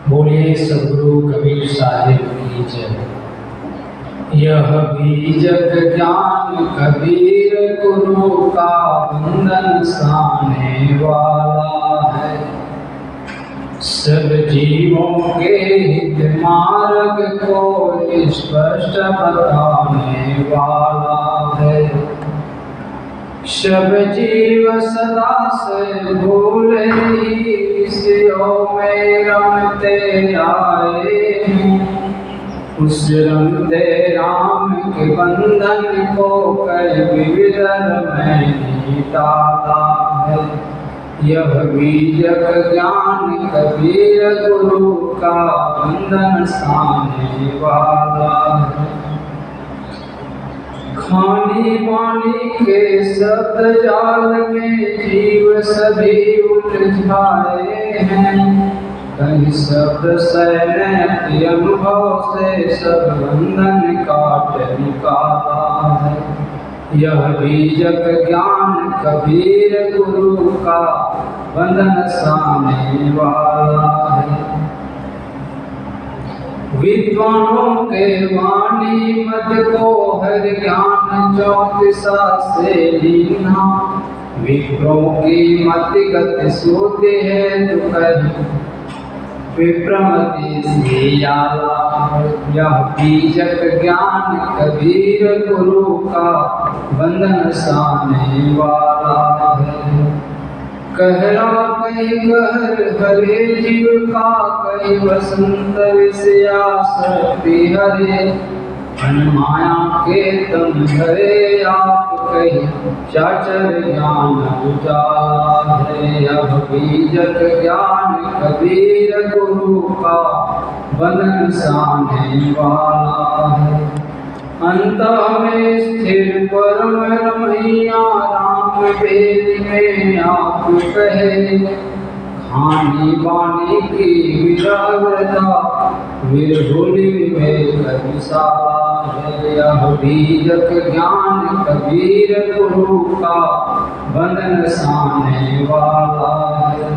बोलिए सद्गुरु कबीर साहिब की जय। यह भी जग ज्ञान कबीर गुरु का बंधन साने वाला है। सब जीवों के हित मार्ग को स्पष्ट बताने वाला है। सब जीव सदा से भूले इसियों में रमते आए हैं। उस रमते राम के बंधन को कई विविधर में डाला है। यह भी जग ज्ञान कबीर गुरु का बंधन साने वाला है। खानी पानी के शब्द जाल में जीव सभी उलझाए हैं। कहीं शब्द सहने अनुभव से सब बंधन काट निकाला है। यह भी जग ज्ञान कबीर गुरु का बंधन साने वाला है। विद्वानों के वाणी मद को हर ज्ञान ज्योतिषा से लीना। विप्रों की मति गति सोते है तो कहीं विप्रमति से आला। यह भी जग ज्ञान कबीर गुरु का बंधन साने वाला है। कहरा कई कहर हरे जीव का कई वसंत विषयासक्ति हरे। माया के तम हरे आप कई चाचर ज्ञान उजाला है। यह भी जग ज्ञान कबीर गुरु का बंधन साने वाला है। अंत में स्थिर परम रमैया राम वेद में आप कहे। खानी बानी की विरहता विरहुली में कविशाला है। यह भी जग ज्ञान कबीर गुरु का बंधन साने वाला है।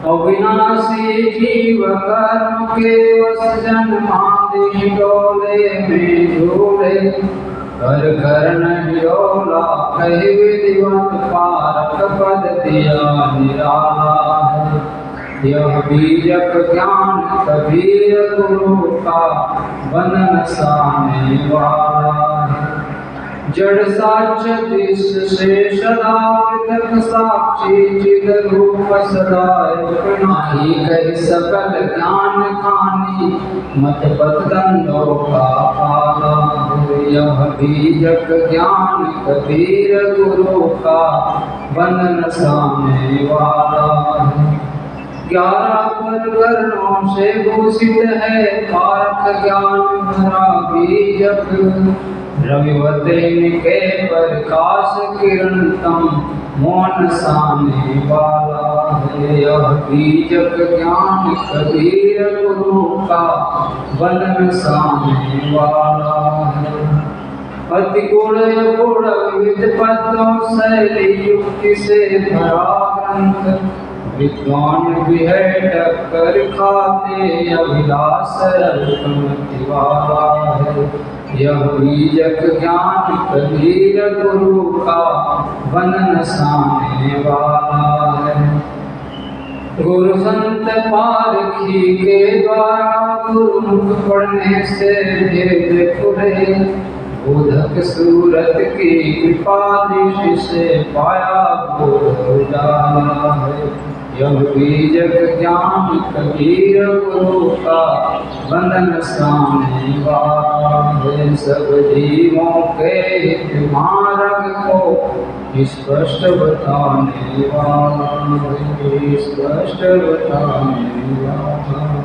अविनाशी जीव कर्म के वश जन्मादि डोले में झूले। कर कर नोला कही विधिवत पारक पद दिया निराला है। यह भी जग ज्ञान कबीर गुरु का बंधन साने वाला है। जड़ साक्ष दिश से सदा पृथक साक्षी चिद रूप सदा नाही। कही सकल ज्ञान खानी मत पथ दंडों का पाला है। यह भी जग ज्ञान कबीर गुरु का बंधन साने वाला है। 11 परगणों से भूषित है पारक ज्ञान भरा भी जग। रविवते के प्रकाश किरण तम मौन साने वाला है। यह भी जग ज्ञान कबीर गुरु का बंधन साने वाला है। अति गुण गुण विविध पदों शैली युक्ति से भरा ग्रंथ। विद्वान भी है टक्कर खाते अभिलाष अल्पमति वाला है। यह भी जग ज्ञान कबीर गुरु का बंधन साने वाला है। गुरु संत पारखी के द्वारा गुरुमुख पढ़ने से भेद खुले। बोधक सूरत की कृपा दृष्टि से पाया बोध उजाला है। यह भी जग ज्ञान कबीर गुरु का बंधन साने वाला है। सब जीवों के हित मार्ग को स्पष्ट बताने वाला है। स्पष्ट बताने वाला है।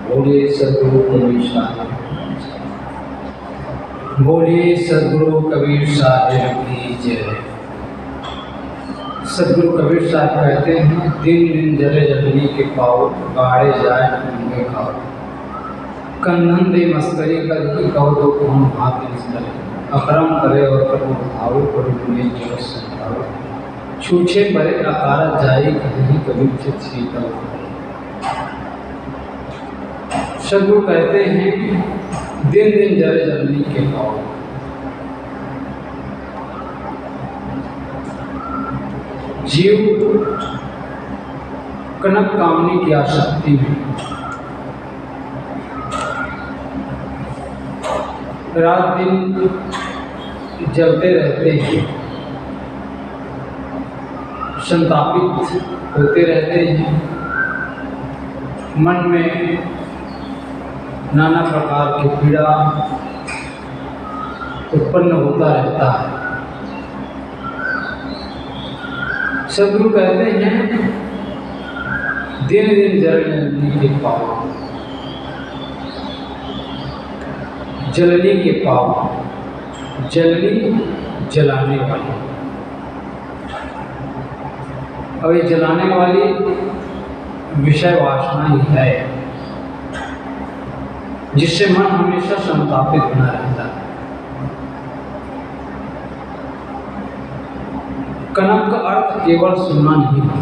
बोलिए सद्गुरु कबीर साहिब। बोलिए सद्गुरु कबीर साहिब की जय। सद्गुरु कबीर साहब कहते हैं, दिन दिन जले जगनी के पाओ गाड़े जाए होंगे खाओ। कन्हन दे मस्करी कर ही कहो तो कौन भाग निस्तरे। अकरम करे और करो भावो करो दुनिया जो संभालो। छूछे बड़े अकारत जाई कहीं कभी चित शीतल। सदगुरु कहते हैं दिन दिन जरे जलनी के पाओ। जीव कनक कामनी की आसक्ति में रात दिन जलते रहते हैं, संतापित होते रहते हैं, मन में नाना प्रकार की पीड़ा उत्पन्न होता रहता है। सदगुरु कहते हैं दिन दिन जलनी के पाओ, जलनी के पाओ। जलनी जलाने वाली, अब ये जलाने वाली विषय वासना ही है जिससे मन हमेशा संतापित बना रहता है। कनक का अर्थ केवल सोना नहीं है,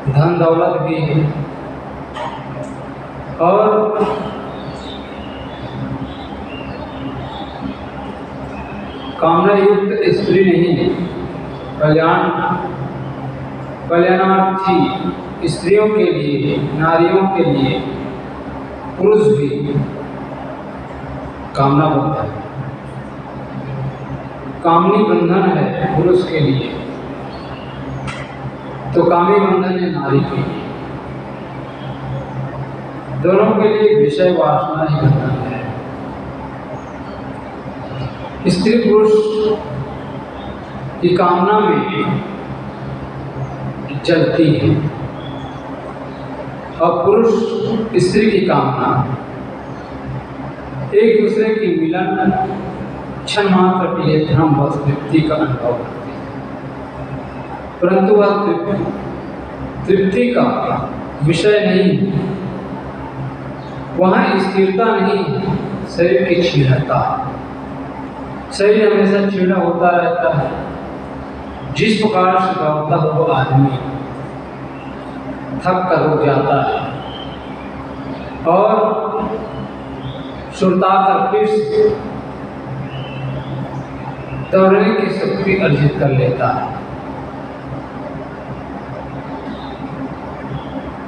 धन दौलत भी है और कामना युक्त स्त्री नहीं, कल्याणार्थी स्त्रियों के लिए, नारियों के लिए पुरुष भी कामना बनता है। कामनी बंधन है पुरुष के लिए तो कामी बंधन है नारी के लिए। दोनों के लिए विषय वासना ही बंधन है। स्त्री पुरुष की कामना में जलती है और पुरुष स्त्री की कामना एक दूसरे की मिलन क्षण मात्र के लिए धर्म व तृप्ति का अनुभव करते हैं, परंतु वह तृप्ति का विषय नहीं, वहाँ स्थिरता नहीं, शरीर की क्षीणता। शरीर हमेशा क्षीण होता रहता है। जिस प्रकार से दौड़ता हो आदमी थक कर रुक जाता है और सुरता कर फिर दौड़ने की शक्ति अर्जित कर लेता है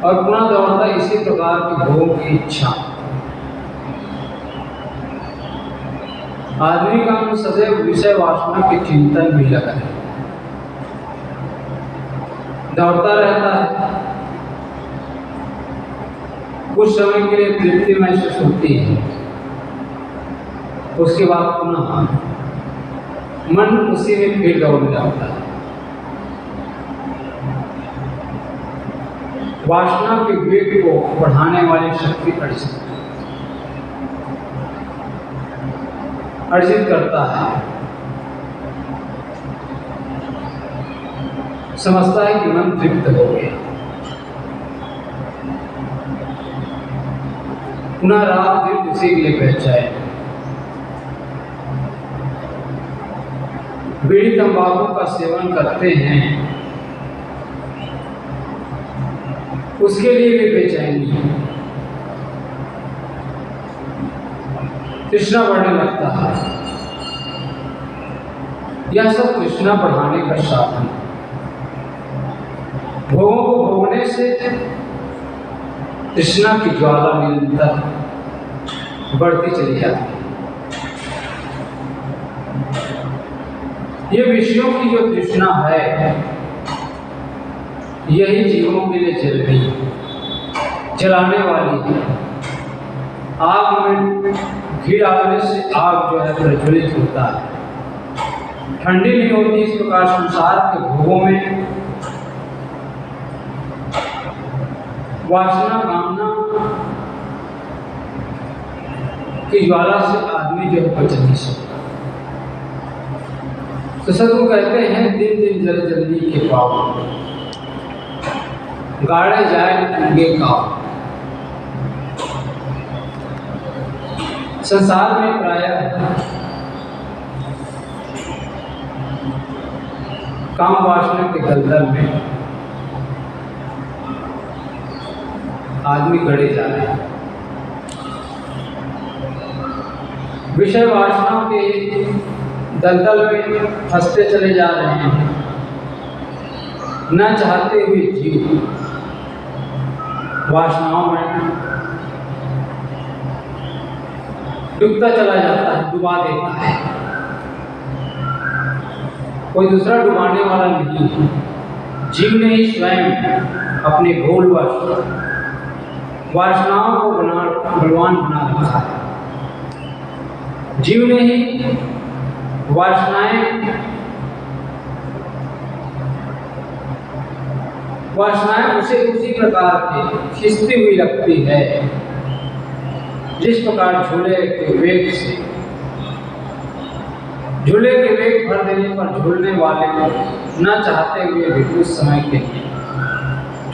और पुनः दौड़ता इसी प्रकार की भोग की इच्छा। आदमी का मन सदैव विषय वासना के चिंतन में लगा है, दौड़ता रहता है। कुछ समय के लिए तृप्ति महसूस होती है, उसके बाद पुनः मन उसी में फिर दौड़ने लगता है। वासना के वेग को बढ़ाने वाली शक्ति अर्जित करता है। समझता है कि मन तृप्त हो गया, पुनः रात दिन उसी के लिए बैठ जाए। बीड़ी तंबाकू का सेवन करते हैं, उसके लिए भी बेचैनी है, तृष्णा बढ़ने लगता है। यह सब तृष्णा बढ़ाने का साधन। भोगों को भोगने से तृष्णा की ज्वाला निरंतर बढ़ती चली जाती है। ये विषयों की जो तृष्णा है यही जीवों के लिए जल रही है, जलाने वाली है। आग में घी डालने से आग जो है प्रज्वलित होता है, ठंडी नहीं होती। इस प्रकार संसार के भोगों में वासना कामना की ज्वाला से आदमी जो है बच नहीं सकता। तो सदगुरु कहते हैं दिन दिन जल जल्दी के पाओ, गाड़े जाए उनके काव। संसार में प्रायः काम वासना के दलदल में आदमी गड़े जा रहे हैं। विषय वासनाओं के दलदल में फंसते चले जा रहे हैं। न चाहते हुए जीव वासनाओं में डूबता चला जाता है, डुबा देता है। कोई दूसरा डुबाने वाला नहीं, जीव ने ही स्वयं अपने भूलवश वासनाओं को बलवान बना रखा है। जीव ने ही वासनाएं उसे उसी प्रकार की खिंचती हुई लगती है जिस प्रकार झूले के वेग से झूले के वेग भर देने पर झूलने वाले को न चाहते हुए भी कुछ समय के लिए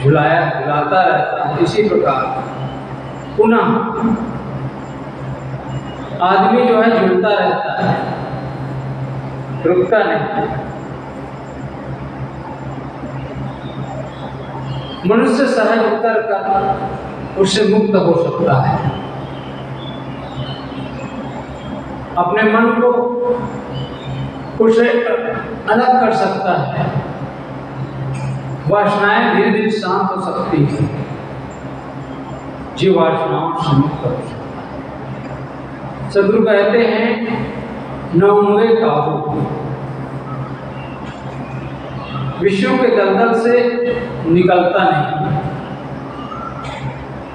झुलाता रहता है। इसी प्रकार पुनः आदमी जो है झूलता रहता है, रुकता नहीं। मनुष्य सहज उतर कर उससे मुक्त हो सकता है, अपने मन को उससे अलग कर सकता है, वासनाएं धीरे धीरे शांत हो सकती है, जीव वासनाओं से मुक्त हो सकता है। सदगुरु कहते हैं न हुए काबू, विषयों के दलदल से निकलता नहीं।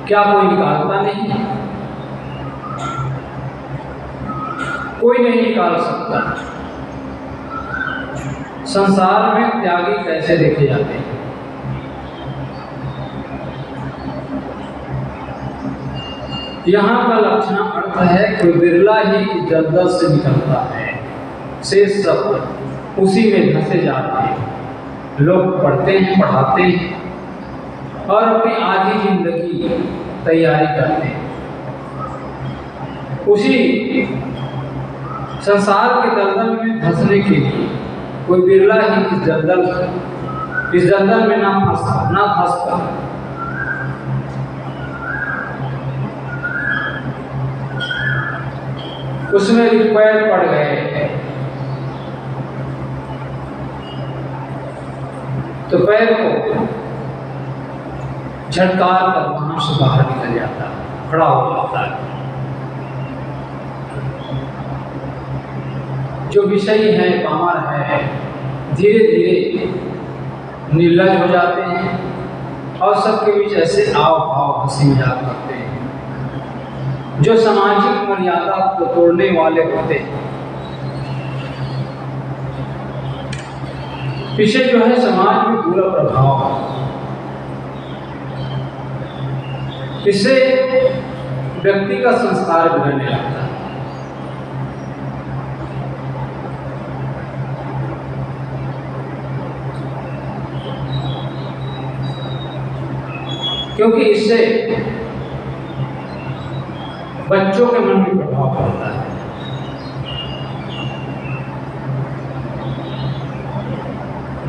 क्या कोई निकालता नहीं? कोई नहीं निकाल सकता। संसार में त्यागी कैसे देखे जाते हैं? यहाँ का लक्षण अर्थ है कोई बिरला ही इस दलदल से निकलता है, शेष सब उसी में धंसे जाते हैं। लोग पढ़ते हैं, पढ़ाते हैं और अपनी आधी जिंदगी तैयारी करते हैं। उसी संसार के दलदल में धंसने के लिए कोई बिरला ही इस दलदल में ना फंसता। उसमें पैर पड़ गए तो पैर को झटकार कर वहां से बाहर निकल जाता है, खड़ा हो जाता है। जो विषयी है, पामर है, धीरे धीरे निर्लज हो जाते हैं और सबके बीच ऐसे आव भाव हंसी मजाक करते हैं जो सामाजिक मर्यादा को तोड़ने वाले होते हैं। पीछे जो है समाज में बुरा प्रभाव, इससे व्यक्ति का संस्कार बिगड़ने लगता है। क्योंकि इससे बच्चों के मन में प्रभाव पड़ता है।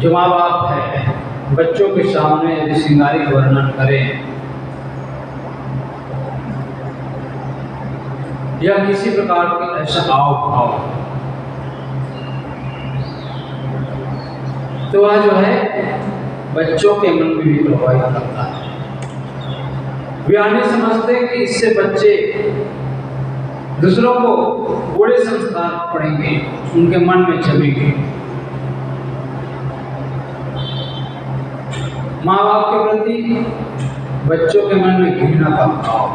जो माँ बाप है, बच्चों के सामने यदि श्रृंगारिक वर्णन करें या किसी प्रकार के ऐसा आव भाव, तो वह जो है बच्चों के मन में भी प्रभावित करता है। वे आने समझते हैं कि इससे बच्चे दूसरों को बुरे संस्कार पड़ेंगे, उनके मन में जमेंगे। माँ बाप के प्रति बच्चों के मन में घृणा का भाव,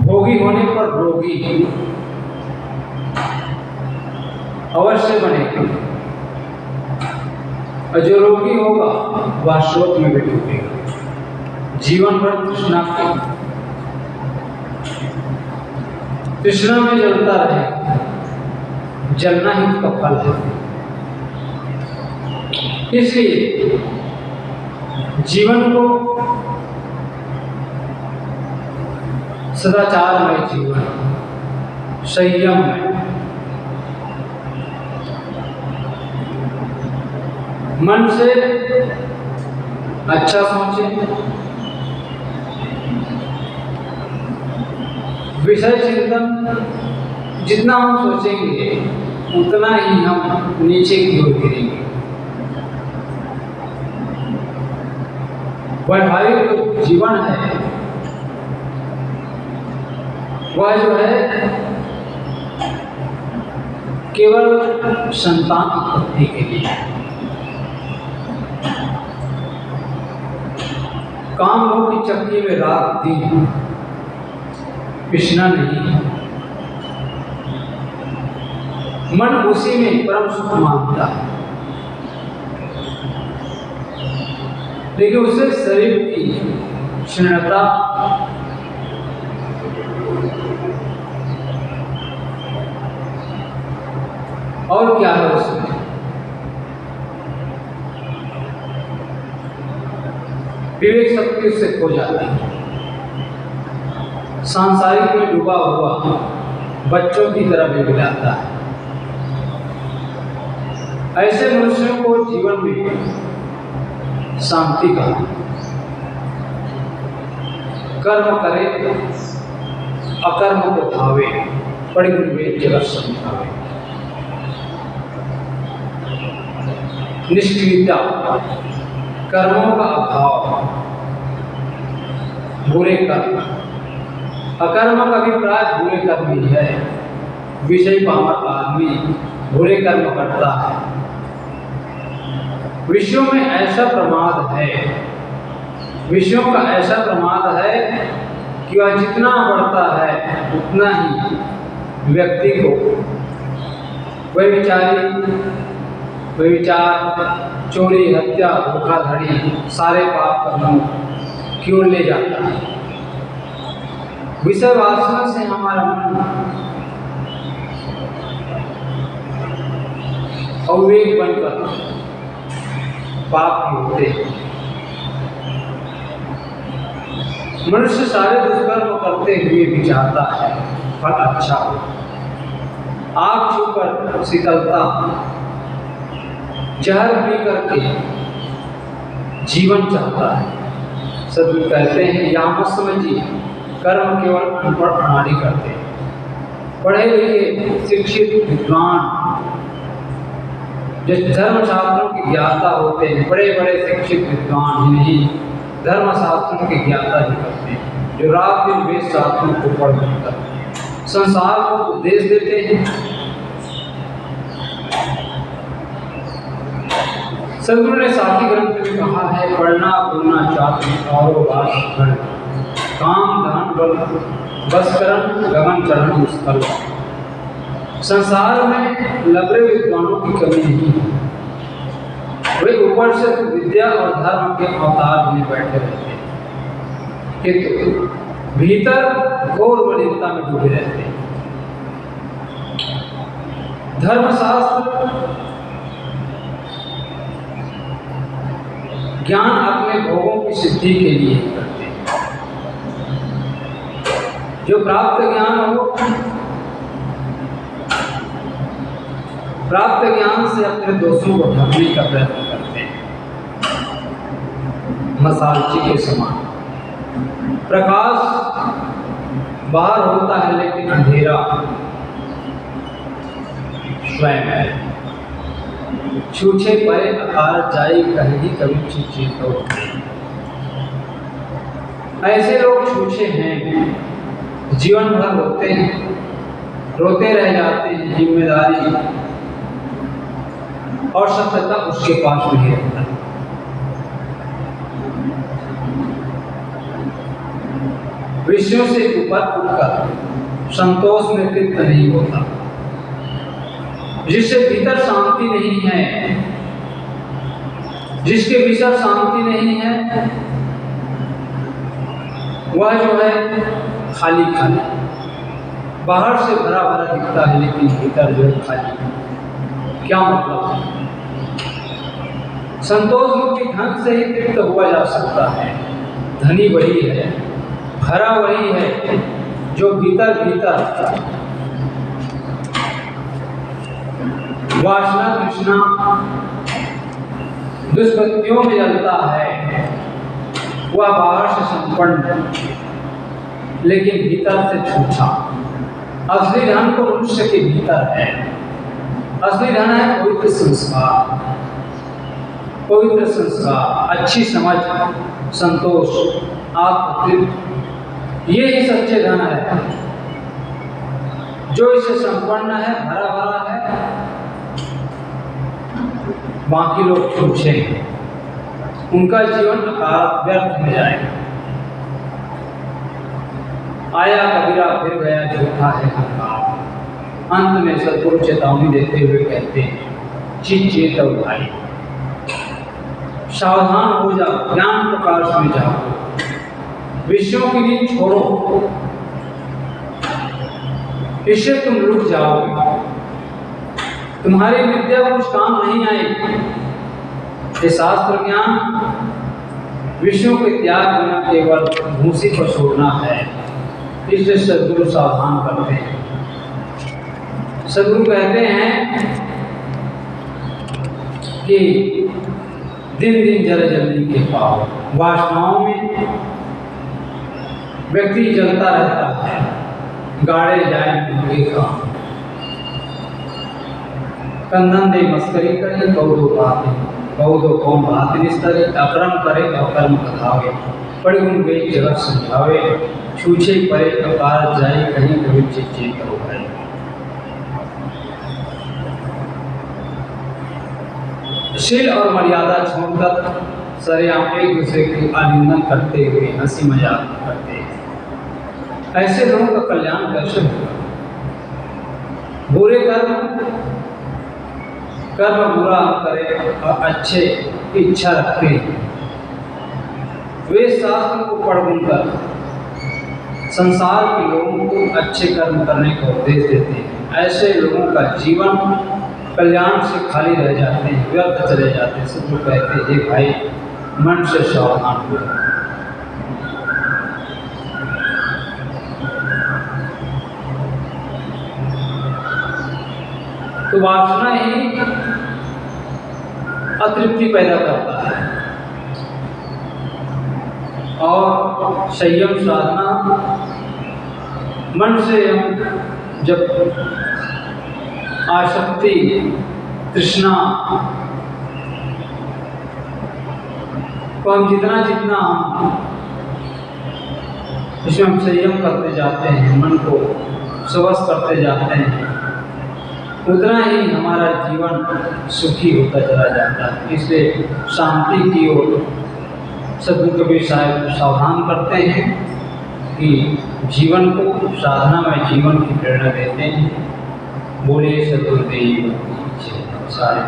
भोगी होने पर रोगी अवश्य बनेगा और जो रोगी होगा वह शोक में भी डूबेगा। जीवन भर तृष्णा में जलता रहेगा, जलना ही उसका फल है। इसलिए जीवन को सदाचारमय जीवन, संयम में मन से अच्छा सोचें, विषय चिंतन जितना हम सोचेंगे उतना ही हम नीचे की ओर गिरेंगे। वैवाहिक जो जीवन है वह जो है केवल संतान उत्पत्ति के लिए, काम हो की चक्की में रात दिन पिसना नहीं। मन उसी में परम सुख मानता है, लेकिन उसे शरीर की क्षीणता और क्या है उसमें, विवेक शक्ति उससे खो जाती है। सांसारिक में डूबा हुआ बच्चों की तरह बिगड़ाता है। ऐसे मनुष्यों को जीवन में शांति का कर्म करे, अकर्म को भावे, बड़ी गुरुवेद जगत समझावे। निष्क्रियता, कर्मों का अभाव, बुरे कर्म, अकर्म का अभिप्राय बुरे कर्म ही है। विषय पामक आदमी बुरे कर्म करता है। विषयों में ऐसा प्रमाद है, विषयों का ऐसा प्रमाद है कि वह जितना बढ़ता है उतना ही व्यक्ति को व्यभिचार, चोरी, हत्या, धोखाधड़ी, सारे पाप कर्मों की ओर ले जाता है। विषय वासना से हमारा मन अविवेक बनकर पाप की होते हैं। मनुष्य सारे दुष्कर्म करते हुए भी चाहता है फल अच्छा हो। आग छूकर शीतलता, जहर पी करके जीवन चाहता है। सदगुरु कहते हैं या मत समझिए, कर्म केवल अनपढ़ प्राणी करते हैं। पढ़े लिखे शिक्षित विद्वान जो धर्मशास्त्रों की ज्ञाता होते हैं, बड़े बड़े शिक्षित विद्वान ही नहीं, धर्मशास्त्रों की ज्ञाता ही करते हैं, जो रात दिन वेद शास्त्रों को पढ़ कर संसार को उपदेश देते हैं। सदगुरु ने साखी ग्रंथ में कहा है, पढ़ना बोलना चाहते और काम दान बल बस करन गगन चरण मुस्कल। संसार में लबरे विद्वानों की कमी नहीं है। वे ऊपर से विद्या और धर्म के अवतार में बैठे रहते हैं, किंतु भीतर घोर मलिनता में डूबे रहते हैं। धर्मशास्त्र ज्ञान अपने भोगों की सिद्धि के लिए करते हैं। जो प्राप्त ज्ञान हो, प्राप्त ज्ञान से अपने दोषों को ढकने का प्रयत्न करते हैं। मसालची के समान प्रकाश बाहर होता है, लेकिन अंधेरा स्वयं है। छूछे परे अकार जाई कहेगी कभी छूछे तो। ऐसे लोग छूछे हैं, जीवन भर रोते हैं, रोते रह जाते हैं। जिम्मेदारी और सत्यता उसके पास नहीं रहता। विषयों से ऊपर उठकर संतोष में तृप्त नहीं होता। जिससे भीतर शांति नहीं है, जिसके भीतर शांति नहीं है, वह जो है खाली खाली, बाहर से भरा भरा दिखता है लेकिन भीतर जो है खाली। क्या मतलब? संतोष मुक्ति ढंग से ही तृप्त हुआ जा सकता है। धनी वही है, भरा वही है जो भीतर भीतर वासना तृष्णा दुष्कृत्यों में जलता है, वह बाहर से संपन्न लेकिन भीतर से छूछा। असली धन तो मनुष्य के भीतर है। असली धन है पवित्र संस्कार, पवित्र संस्कार, अच्छी समझ, संतोष, आत्मतृप्ति। ये ही सच्चे धन है। जो इसे संपन्न है, भरा भरा है, बाकी लोग छूछे हैं, उनका जीवन व्यर्थ हो जाएगा। आया कबीरा फिर गया झूठा है हंकार। अंत में सदगुरु चेतावनी देते हुए कहते हैं, चित चेत भाई, सावधान हो जाओ, ज्ञान प्रकाश में जाओ, विषयों की नींद छोड़ो, इससे तुम रुक जाओगे, तुम्हारी विद्या कुछ काम नहीं आएगी। ये शास्त्र ज्ञान विषयों के त्याग बिना केवल भूसी पर छोड़ना है। इसलिए सदगुरु सावधान करते हैं। सदगुरु कहते हैं कि दिन दिन जल जलने के पाव, वासनाओं में व्यक्ति जलता रहता है, गाड़े जाए उनके काम। कंधन दे मस्करी करे, कौ दो बातें, कौ दो कौन बात निस्तरे, अक्रम करे अकर्म कथावे, पढ़ गुण गई जगत समझावे, छूछे परे अकार जाए, कहीं कभी चिच्चे करो भाई। शील और मर्यादा छोड़कर सरेआम एक दूसरे की आलिंगन करते हुए हंसी मजाक करते हैं। ऐसे लोगों का कल्याण कैसे होगा? बुरे कर्म बुरा करे और अच्छे इच्छा रखते हैं। वे शास्त्र को पढ़ कर संसार के लोगों को अच्छे कर्म करने का उपदेश देते हैं। ऐसे लोगों का जीवन कल्याण से खाली रह जाते हैं, व्यर्थ चले जाते हैं। सब लोग कहते हैं, हे भाई, मन से सावधान हो। तो वासना ही अतृप्ति पैदा करता है और संयम साधना मन से जब आसक्ति, तृष्णा को हम जितना इसमें हम संयम करते जाते हैं, मन को स्वस्थ करते जाते हैं, उतना ही हमारा जीवन सुखी होता चला जाता है। इसलिए शांति की ओर सदगुरु कबीर साहब सावधान करते हैं कि जीवन को साधना में जीवन की प्रेरणा देते हैं। बोले सदगुरुदेव सारे